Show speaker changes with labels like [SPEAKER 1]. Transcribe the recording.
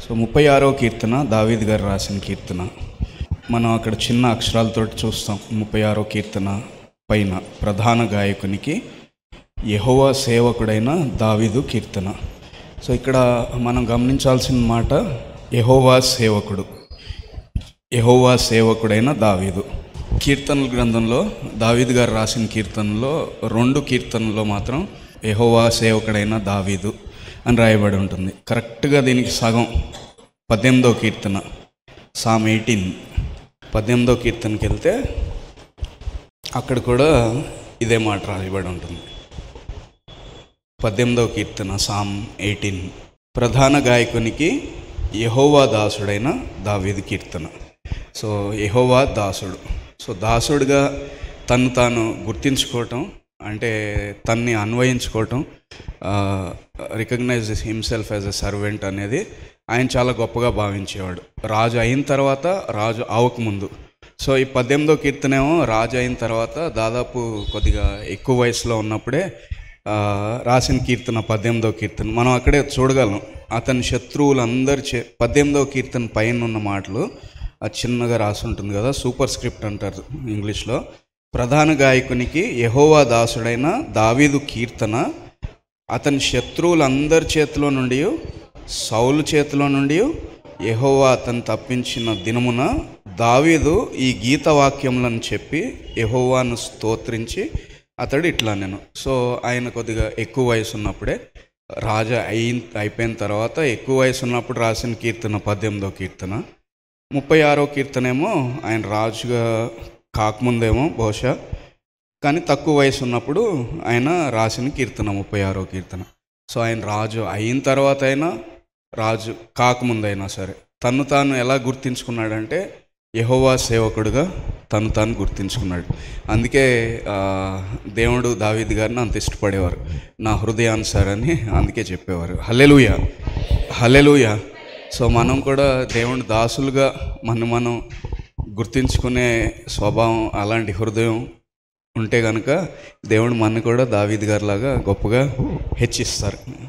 [SPEAKER 1] So 36వ కీర్తన దావీదు గారు రాసిన కీర్తన. మనం అక్కడ చిన్న అక్షరాలతో చూస్తాం. 36వ కీర్తన పైన ప్రధాన గాయకునికి యెహోవా సేవకుడైన దావీదు కీర్తన. సో ఇక్కడ మనం గమనించాల్సిన మాట యెహోవా సేవకుడు, యెహోవా సేవకుడైన దావీదు. కీర్తనల గ్రంథంలో దావీదు గారు రాసిన కీర్తనలో 2 కీర్తనలో మాత్రం యెహోవా సేవకుడైన దావీదు అని రాయబడి ఉంటుంది. కరెక్ట్గా దీనికి సగం 18వ కీర్తన, సామ్ 18, 18వ కీర్తనకి వెళ్తే అక్కడ కూడా ఇదే మాట రాయబడి ఉంటుంది. 18వ కీర్తన సామ్ 18, ప్రధాన గాయకునికి యెహోవా దాసుడైన దావీదు కీర్తన. సో యెహోవా దాసుడు, సో దాసుడుగా తను తాను గుర్తించుకోవటం, అంటే తన్ని అన్వయించుకోవటం, recognise himself as a servant అనేది ఆయన చాలా గొప్పగా భావించేవాడు. రాజు అయిన తర్వాత, రాజు అవకముందు. సో ఈ 18వ కీర్తన ఏమో రాజు అయిన తర్వాత, దాదాపు కొద్దిగా ఎక్కువ వయసులో ఉన్నప్పుడే రాసిన కీర్తన 18వ కీర్తన. మనం అక్కడే చూడగలం అతని శత్రువులందరి 18వ కీర్తన పైన ఉన్న మాటలు అది చిన్నగా రాసి ఉంటుంది కదా, సూపర్ స్క్రిప్ట్ అంటారు ఇంగ్లీష్లో. ప్రధాన గాయకునికి యెహోవా దాసుడైన దావీదు కీర్తన, అతని శత్రువులందరి చేతిలో నుండి, సౌలు చేతిలో నుండి యెహోవా అతను తప్పించిన దినమున దావీదు ఈ గీత వాక్యములను చెప్పి యెహోవాను స్తోత్రించి అతడు ఇట్లా నేను. సో ఆయన కొద్దిగా ఎక్కువ వయసు ఉన్నప్పుడే, రాజా అయిపోయిన తర్వాత ఎక్కువ వయసు ఉన్నప్పుడు రాసిన కీర్తన 18వ కీర్తన. 36వ కీర్తన ఏమో ఆయన రాజుగా కాకముందేమో బహుశా, కానీ తక్కువ వయసు ఉన్నప్పుడు ఆయన రాసిన కీర్తన 36వ కీర్తన. సో ఆయన రాజు అయిన తర్వాత అయినా, రాజు కాకముందైనా సరే తను తాను ఎలా గుర్తించుకున్నాడంటే యెహోవా సేవకుడుగా తను తాను గుర్తించుకున్నాడు. అందుకే దేవుడు దావీదు గారిని అంత ఇష్టపడేవారు, నా హృదయానుసారని అందుకే చెప్పేవారు. హల్లెలూయా, హల్లెలూయా. సో మనం కూడా దేవుని దాసులుగా మనం గుర్తించుకునే స్వభావం, అలాంటి హృదయం ఉంటే కనుక దేవుడు మనని కూడా దావీదు గారిలాగా గొప్పగా హెచ్చిస్తారు.